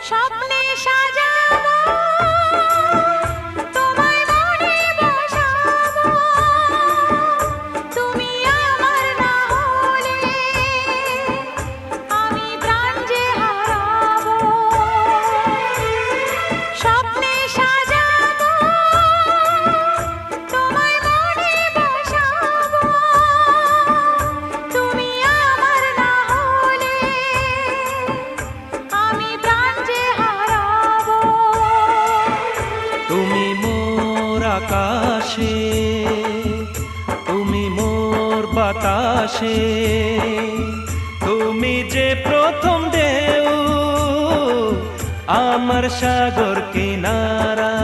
স্বপ্নে সাজাবো তোমায় মনে বসাবো, তুমি আমার না হলে আমি প্রাণ যে হারাবো। স্বপ্নে সাজাবো তোমায় মনে বসাবো, তুমি আমার না হলে আমি প্রাণ যে হারাবো। তুমি মোর আকাশে, তুমি মোর বাতাসে, তুমি যে প্রথম ঢেউ আমার সাগর কিনারা।